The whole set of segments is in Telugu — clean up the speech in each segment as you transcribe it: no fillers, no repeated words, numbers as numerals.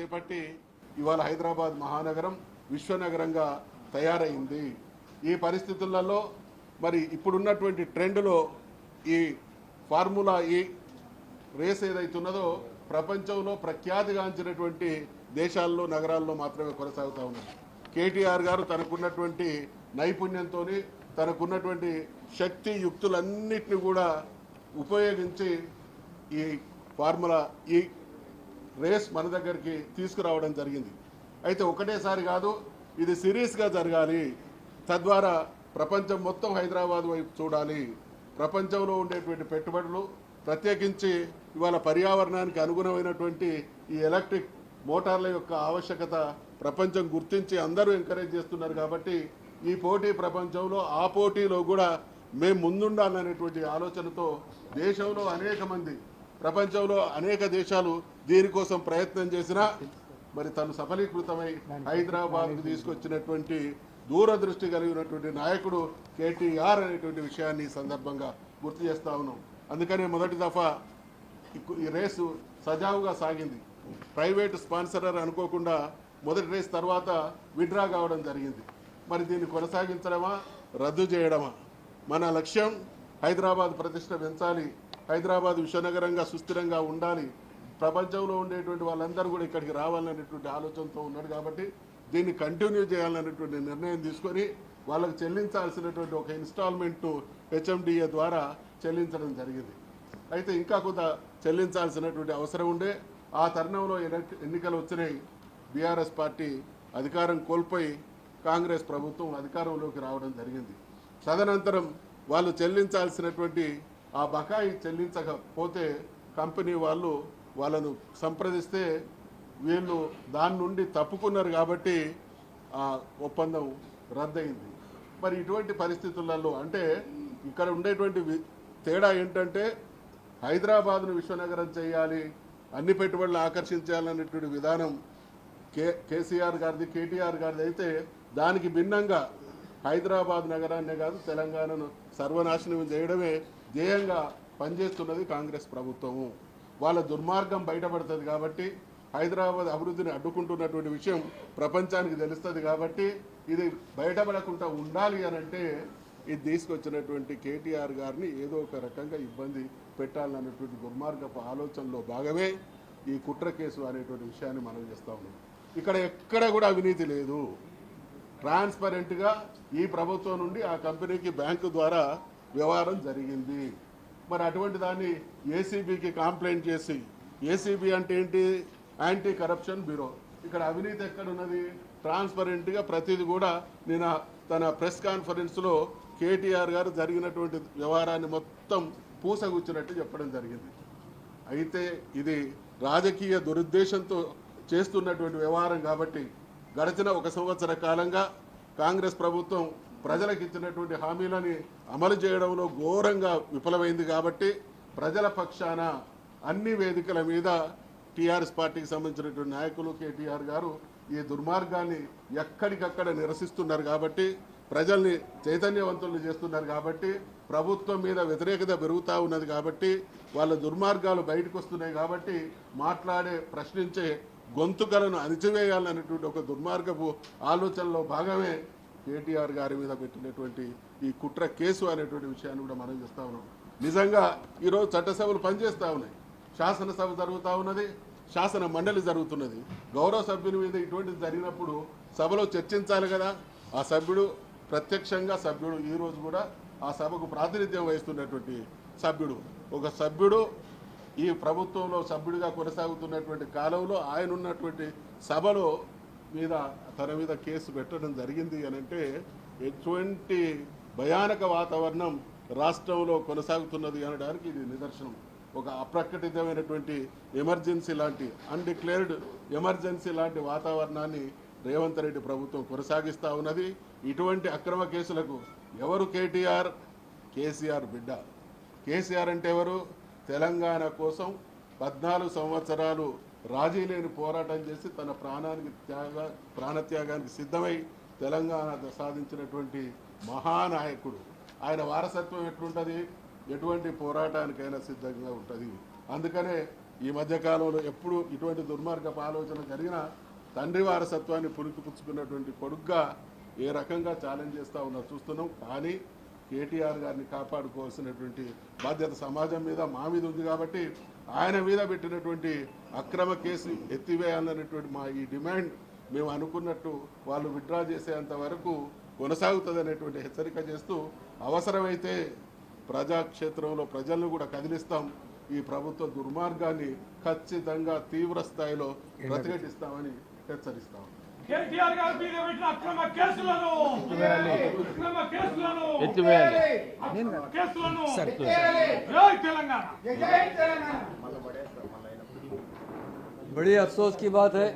చేపట్టి ఇవాళ హైదరాబాద్ మహానగరం విశ్వనగరంగా తయారైంది. ఈ పరిస్థితులలో మరి ఇప్పుడున్నటువంటి ట్రెండ్లో ఈ ఫార్ములా ఈ రేస్ ఏదైతున్నదో ప్రపంచంలో ప్రఖ్యాతిగాంచినటువంటి దేశాల్లో నగరాల్లో మాత్రమే కొనసాగుతూ ఉన్నది. కేటీఆర్ గారు తనకున్నటువంటి నైపుణ్యంతో తనకున్నటువంటి శక్తి యుక్తులన్నిటిని కూడా ఉపయోగించి ఈ ఫార్ములా ఈ రేస్ మన దగ్గరికి తీసుకురావడం జరిగింది. అయితే ఒకటేసారి కాదు, ఇది సిరీస్గా జరగాలి. తద్వారా ప్రపంచం మొత్తం హైదరాబాద్ వైపు చూడాలి. ప్రపంచంలో ఉండేటువంటి పెట్టుబడులు ప్రత్యేకించి ఇవాళ పర్యావరణానికి అనుగుణమైనటువంటి ఈ ఎలక్ట్రిక్ మోటార్ల యొక్క ఆవశ్యకత ప్రపంచం గుర్తించి అందరూ ఎంకరేజ్ చేస్తున్నారు. కాబట్టి ఈ పోటీ ప్రపంచంలో ఆ పోటీలో కూడా మేము ముందుండాలనేటువంటి ఆలోచనతో దేశంలో అనేక మంది, ప్రపంచంలో అనేక దేశాలు దీనికోసం ప్రయత్నం చేసినా మరి తను సఫలీకృతమై హైదరాబాద్కు తీసుకొచ్చినటువంటి దూరదృష్టి కలిగినటువంటి నాయకుడు కేటీఆర్ అనేటువంటి విషయాన్ని ఈ సందర్భంగా గుర్తు చేస్తా ఉన్నాం. అందుకనే మొదటి దఫా ఈ రేసు సజావుగా సాగింది. ప్రైవేటు స్పాన్సరర్ అనుకోకుండా మొదటి రేస్ తర్వాత విడ్రా కావడం జరిగింది. మరి దీన్ని కొనసాగించడమా రద్దు చేయడమా? మన లక్ష్యం హైదరాబాద్ ప్రతిష్ట పెంచాలి, హైదరాబాద్ విశ్వనగరంగా సుస్థిరంగా ఉండాలి, ప్రపంచంలో ఉండేటువంటి వాళ్ళందరూ కూడా ఇక్కడికి రావాలనేటువంటి ఆలోచనతో ఉన్నాడు. కాబట్టి దీన్ని కంటిన్యూ చేయాలనేటువంటి నిర్ణయం తీసుకొని వాళ్ళకు చెల్లించాల్సినటువంటి ఒక ఇన్స్టాల్మెంట్ను హెచ్ఎండిఏ ద్వారా చెల్లించడం జరిగింది. అయితే ఇంకా కొంత చెల్లించాల్సినటువంటి అవసరం ఉండే. ఆ తరుణంలో ఎన్నికలు వచ్చినాయి. బీఆర్ఎస్ పార్టీ అధికారం కోల్పోయి కాంగ్రెస్ ప్రభుత్వం అధికారంలోకి రావడం జరిగింది. తదనంతరం వాళ్ళు చెల్లించాల్సినటువంటి ఆ బకాయి చెల్లించకపోతే కంపెనీ వాళ్ళు వాళ్ళను సంప్రదిస్తే వీళ్ళు దాని నుండి తప్పుకున్నారు. కాబట్టి ఆ ఒప్పందం రద్దయింది. మరి ఇటువంటి పరిస్థితులలో అంటే ఇక్కడ ఉండేటువంటి తేడా ఏంటంటే హైదరాబాద్ను విశ్వనగరం చేయాలి, అన్ని పెట్టుబడులు ఆకర్షించాలనేటువంటి విధానం కేసీఆర్ గారిది, కేటీఆర్ గారిది. అయితే దానికి భిన్నంగా హైదరాబాద్ నగరాన్నే కాదు తెలంగాణను సర్వనాశనం చేయడమే ధ్యేయంగా పనిచేస్తున్నది కాంగ్రెస్ ప్రభుత్వము. వాళ్ళ దుర్మార్గం బయటపడుతుంది. కాబట్టి హైదరాబాద్ అభివృద్ధిని అడ్డుకుంటున్నటువంటి విషయం ప్రపంచానికి తెలుస్తుంది. కాబట్టి ఇది బయటపడకుండా ఉండాలి అని అంటే ఇది తీసుకొచ్చినటువంటి కేటీఆర్ గారిని ఏదో ఒక రకంగా ఇబ్బంది పెట్టాలన్నటువంటి దుర్మార్గపు ఆలోచనలో భాగమే ఈ కుట్ర కేసు అనేటువంటి విషయాన్ని మనం చేస్తూ ఉన్నాం. ఇక్కడ ఎక్కడ కూడా అవినీతి లేదు. ట్రాన్స్పరెంట్గా ఈ ప్రభుత్వం నుండి ఆ కంపెనీకి బ్యాంకు ద్వారా వ్యవహారం జరిగింది. మరి అటువంటి దాన్ని ఏసీబీకి కంప్లైంట్ చేసి, ఏసీబీ అంటే ఏంటి? Anti corruption bureau. ఇక్కడ అవినీతి ఎక్కడున్నది? ట్రాన్స్పరెంట్గా ప్రతిదీ కూడా నేను తన ప్రెస్ కాన్ఫరెన్స్లో కేటీఆర్ గారు జరిగినటువంటి వ్యవహారాన్ని మొత్తం పూసగుచ్చినట్టు చెప్పడం జరిగింది. అయితే ఇది రాజకీయ దురుద్దేశంతో చేస్తున్నటువంటి వ్యవహారం. కాబట్టి గడిచిన 1 సంవత్సర కాలంగా కాంగ్రెస్ ప్రభుత్వం ప్రజలకు ఇచ్చినటువంటి హామీలని అమలు చేయడంలో ఘోరంగా విఫలమైంది. కాబట్టి ప్రజల పక్షాన అన్ని వేదికల మీద టీఆర్ఎస్ పార్టీకి సంబంధించినటువంటి నాయకులు కేటీఆర్ గారు ఈ దుర్మార్గాన్ని ఎక్కడికక్కడ నిరసిస్తున్నారు. కాబట్టి ప్రజల్ని చైతన్యవంతులు చేస్తున్నారు. కాబట్టి ప్రభుత్వం మీద వ్యతిరేకత పెరుగుతూ ఉన్నది. కాబట్టి వాళ్ళ దుర్మార్గాలు బయటకు వస్తున్నాయి. కాబట్టి మాట్లాడే, ప్రశ్నించే గొంతుకలను అణిచివేయాలనేటువంటి ఒక దుర్మార్గపు ఆలోచనలో భాగమే కేటీఆర్ గారి మీద పెట్టినటువంటి ఈ కుట్ర కేసు అనేటువంటి విషయాన్ని కూడా మనం చేస్తూ ఉన్నాం. నిజంగా ఈరోజు చట్టసభలు పనిచేస్తూ ఉన్నాయి, శాసనసభ జరుగుతూ ఉన్నది, శాసన మండలి జరుగుతున్నది. గౌరవ సభ్యుని మీద ఇటువంటిది జరిగినప్పుడు సభలో చర్చించాలి కదా. ఆ సభ్యుడు ప్రత్యక్షంగా సభ్యుడు, ఈరోజు కూడా ఆ సభకు ప్రాతినిధ్యం వహిస్తున్నటువంటి సభ్యుడు, ఒక సభ్యుడు ఈ ప్రభుత్వంలో సభ్యుడిగా కొనసాగుతున్నటువంటి కాలంలో ఆయన ఉన్నటువంటి సభలో మీద తన మీద కేసు పెట్టడం జరిగింది అని అంటే ఎటువంటి భయానక వాతావరణం రాష్ట్రంలో కొనసాగుతున్నది అనడానికి ఇది నిదర్శనం. ఒక అప్రకటితమైనటువంటి ఎమర్జెన్సీ లాంటి, అన్డిక్లేర్డ్ ఎమర్జెన్సీ లాంటి వాతావరణాన్ని రేవంత్ రెడ్డి ప్రభుత్వం కొనసాగిస్తూ ఉన్నది. ఇటువంటి అక్రమ కేసులకు ఎవరు? కేటీఆర్, కేసీఆర్ బిడ్డ. కేసీఆర్ అంటే ఎవరు? తెలంగాణ కోసం 14 సంవత్సరాలు రాజీ లేని పోరాటం చేసి తన ప్రాణత్యాగానికి సిద్ధమై తెలంగాణ సాధించినటువంటి మహానాయకుడు. ఆయన వారసత్వం ఎట్లుంటుంది? ఎటువంటి పోరాటానికైనా సిద్ధంగా ఉంటుంది. అందుకనే ఈ మధ్యకాలంలో ఎప్పుడు ఇటువంటి దుర్మార్గపు ఆలోచన జరిగినా తండ్రి వారసత్వాన్ని పుచ్చుకున్నటువంటి కొడుగ్గా ఏ రకంగా ఛాలెంజ్ చేస్తూ ఉన్నా చూస్తున్నాం. కానీ కేటీఆర్ గారిని కాపాడుకోవాల్సినటువంటి బాధ్యత సమాజం మీద మా మీద ఉంది కాబట్టి ఆయన మీద పెట్టినటువంటి అక్రమ కేసు ఎత్తివేయాలనేటువంటి మా ఈ డిమాండ్ మేము అనుకున్నట్టు వాళ్ళు విత్డ్రా చేసేంత వరకు కొనసాగుతుందనేటువంటి హెచ్చరిక చేస్తూ అవసరమైతే ప్రజాక్షేత్రంలో ప్రజలను కూడా కదిలిస్తాం. ఈ ప్రభుత్వ దుర్మార్గాన్ని ఖచ్చితంగా తీవ్ర స్థాయిలో ప్రతిఘటిస్తామని హెచ్చరిస్తాం. కేటీఆర్ గారి మీద పెట్టిన అక్రమ కేసులను జై తెలంగాణ. बड़ी अफसोस की बात है,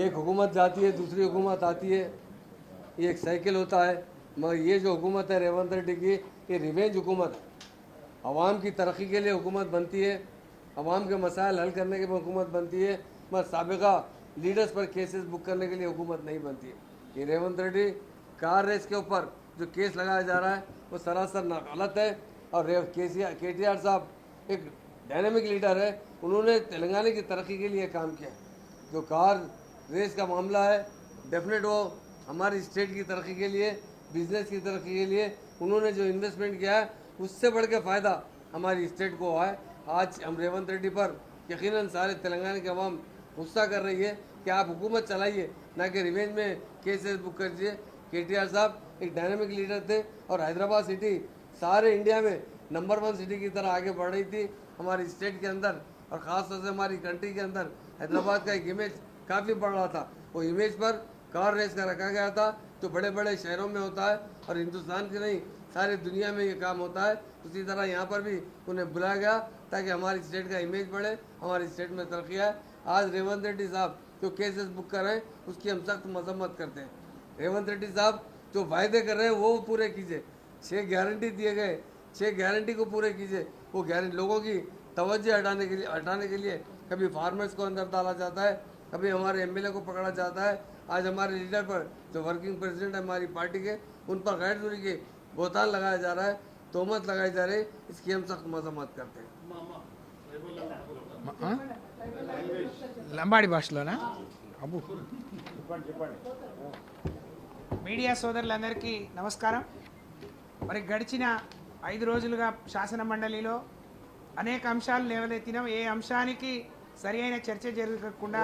एक हुकूमत जाती है दूसरी हुकूमत आती है, ये एक साइकिल होता है। मगर ये जो हुकूमत है रेवंत रेड्डी की, ये रिवेंज हुकूमत है। आवाम की तरक्की के लिए हुकूमत बनती है, आवाम के मसाइल हल करने के लिए हुकूमत बनती है, मगर साबिका लीडर्स पर केसेस बुक करने के लिए हुकूमत नहीं बनती है। ये रेवंत रेड्डी कार रेस के ऊपर जो केस लगाया जा रहा है वो सरासर गलत है। और केटीआर साहब एक डायनामिक लीडर है, उन्होंने तेलंगाना की तरक्की के लिए काम किया। जो कार रेस का मामला है डेफिनेट वो हमारी स्टेट की तरक्की के लिए, बिजनेस की तरक्की के लिए उन्होंने जो इन्वेस्टमेंट किया है उससे बढ़ के फ़ायदा हमारी स्टेट को है। आज हम रेवंत रेड्डी पर यकीनन सारे तेलंगाना के अवाम गुस्सा कर रही है कि आप हुकूमत चलाइए, ना कि रिवेंज में केसेस बुक करिए। केटीआर साहब एक डायनामिक लीडर थे और हैदराबाद सिटी सारे इंडिया में नंबर 1 सिटी की तरह आगे बढ़ रही थी हमारी स्टेट के अंदर, और ख़ास तौर से हमारी कंट्री के अंदर हैदराबाद का एक इमेज काफ़ी बढ़ रहा था। वो इमेज पर कार रेस का रखा गया था जो बड़े बड़े शहरों में होता है और हिंदुस्तान की नहीं सारी दुनिया में ये काम होता है। उसी तरह यहाँ पर भी उन्हें बुलाया गया ताकि हमारी स्टेट का इमेज बढ़े, हमारी स्टेट में तरक्की आए। आज रेवंत रेड्डी साहब जो केसेस बुक कर रहे हैं उसकी हम सख्त मजम्मत करते हैं। रेवंत रेड्डी साहब जो वायदे कर रहे हैं वो पूरे कीजिए, 6 गारंटी दिए गए 6 गारंटी को पूरे कीजिए। वो गारंटी लोगों की तवज्जो हटाने के लिए कभी फार्मर्स को अंदर डाला जाता है, कभी हमारे एमएलए को पकड़ा जाता है। आज हमारे लीडर पर जो वर्किंग प्रेसिडेंट है हमारी पार्टी के, उन पर गैर जुर्मी के बोहतान लगाया जा रहा है, तोहमत लगाई जा रही है। इसकी हम सख्त मजम्मत करते हैं। లంబాడి భాషలోనా అబ్బు మీడియా సోదరులందరికీ నమస్కారం. మరి గడిచిన 5 రోజులుగా శాసన మండలిలో అనేక అంశాలు లేవనెత్తినాం. ఏ అంశానికి సరి అయిన చర్చ జరగకుండా,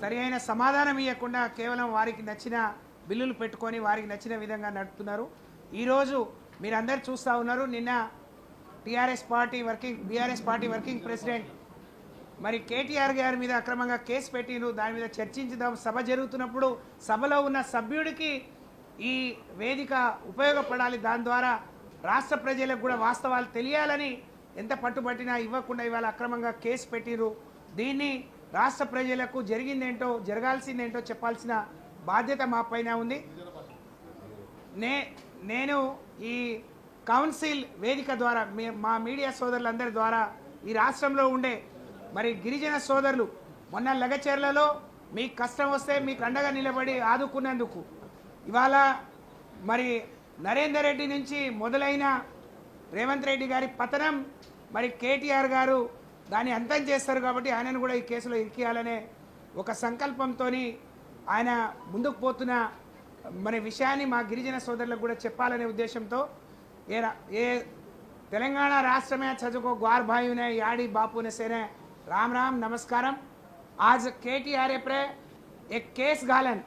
సరి అయిన సమాధానం ఇవ్వకుండా కేవలం వారికి నచ్చిన బిల్లులు పెట్టుకొని వారికి నచ్చిన విధంగా నడుపుతున్నారు. ఈరోజు మీరందరూ చూస్తూ ఉన్నారు, నిన్న బీఆర్ఎస్ పార్టీ వర్కింగ్ ప్రెసిడెంట్ మరి కేటీఆర్ గారి మీద అక్రమంగా కేసు పెట్టిను. దాని మీద చర్చించుదాం సభ జరుగుతున్నప్పుడు సభలో ఉన్న సభ్యుడికి ఈ వేదిక ఉపయోగపడాలి, దాని ద్వారా రాష్ట్ర ప్రజలకు కూడా వాస్తవాలు తెలియాలని ఎంత పట్టుబట్టినా ఇవ్వకుండా ఇవాళ అక్రమంగా కేసు పెట్టిరు. దీన్ని రాష్ట్ర ప్రజలకు జరిగిందేంటో జరగాల్సిందేంటో చెప్పాల్సిన బాధ్యత మా పైన ఉంది. నేను ఈ కౌన్సిల్ వేదిక ద్వారా మా మీడియా సోదరులందరి ద్వారా ఈ రాష్ట్రంలో ఉండే మరి గిరిజన సోదరులు మొన్న లగచెర్లలో మీకు కష్టం వస్తే మీకు అండగా నిలబడి ఆదుకున్నందుకు ఇవాళ మరి నరేందర్ రెడ్డి నుంచి మొదలైన రేవంత్ రెడ్డి గారి పతనం మరి కేటీఆర్ గారు దాన్ని అంతం చేస్తారు కాబట్టి ఆయనను కూడా ఈ కేసులో ఇరికియాలనే ఒక సంకల్పంతో ఆయన ముందుకు పోతున్న మరి విషయాన్ని మా గిరిజన సోదరులకు కూడా చెప్పాలనే ఉద్దేశంతో ఏ తెలంగాణ राष्ट्र में छजो को ग्वार भाई ने याड़ी बापू ने सेने राम राम नमस्कारम. आज केटीआर प्रे एक केस गालन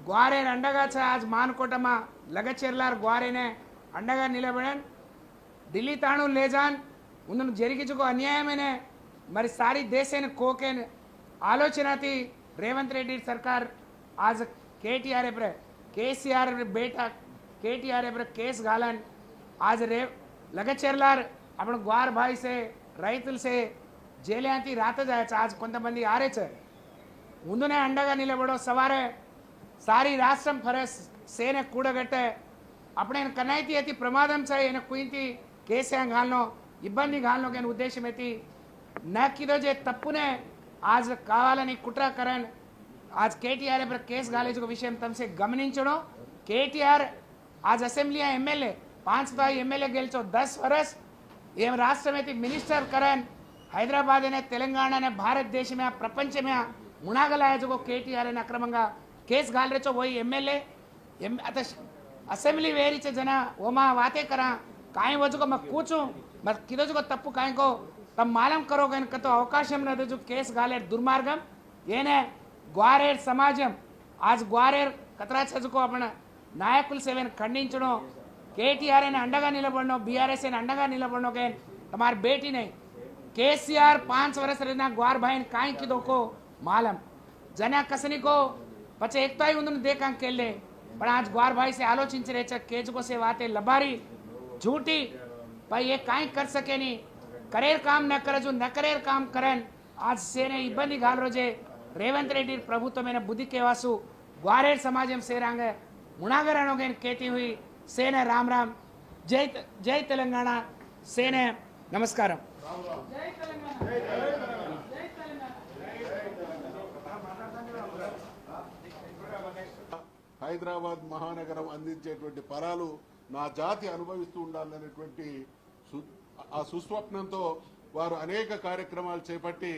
ग्वारे अंडगा आज मानकोटमा लगचेर्लार ग्वारे ने अंडगा निलबड़न दिल्ली ताणु ले जान उन्होंने जरिगिजुको अन्यायमेने मरी सारी देशेन कोकेन आलोचना थी रेवंत रेड्डी सरकार आज केटीआर प्रे केसीआर बेटा केटीआर प्रे केस गालन आज लगचेर्लार अपन ग्वार भाई से रैतुल से जेलियांती रात जाए आज कोंतमंदी आरे छे मुंदुने अंडगा निलबड़ो सवारे सारी राष्ट्रम फरे सेने कूडगट्टे अपने कनायती अति प्रमादम छे एने कुयंती केसे गालनो इब्बंदी गालनो के उद्देश्य थी न कीधो जे तप्पुने आज कावाలని कुट्र करन आज केटीआर पर केस गाले जो विषय तमसे गमनिंचनो केटीआर आज असेंब्ली एमएलए 5 एमएलए गेलचो 10 वर्ष एम राष्ट्र में मिनिस्टर करन हैदराबाद ने तेलंगाना ने भारत देश में प्रपंच में मुनागलाया जो केटीआर ने अक्रमंगा केस घाल रहे वही एमएलए आता असेंब्ली वेरीचे जना ओमा वाते करा काय वजु को मैं पूछूं मैं किधर जो तप्पु काय को तब मालूम करोगे इनका तो अवकाशम न जो केस घाले दुर्मार्गम ये ने ग्वारेर समाजम आज ग्वारेर कतरा चजुको अपना नायकुल सेवन खंडिंचनो केटीआर ने अंडगा निलबड़नो बीआरएस ने अंडगा निलबड़नो के तुम्हारी बेटी नहीं केसीआर 5 वर्ष रहना ग्वार भाई ने काय की दो को मालूम जना कसनी को पचे एक तो ही उन्होंने देखा के ले पर आज ग्वार भाई से आलोचिंच रहे चे केज को से बातें लबारी झूठी पर ये काई कर सके नहीं करेर काम न करे जो न करेर काम करन आज सेने इब्बंदी घाल रोजे रेवंत रेड्डी प्रभुत्व में बुद्धि के वासु ग्वारेर समाजम सेरांग मुनागरणों के कहती हुई सेने राम राम जय तेलंगाना सेने नमस्कारम जय तेलंगाना जय तेलंगाना హైదరాబాద్ మహానగరం అందించేటువంటి ఫలాలు నా జాతి అనుభవిస్తూ ఉండాలనేటువంటి ఆ సుస్వప్నంతో వారు అనేక కార్యక్రమాలు చేపట్టి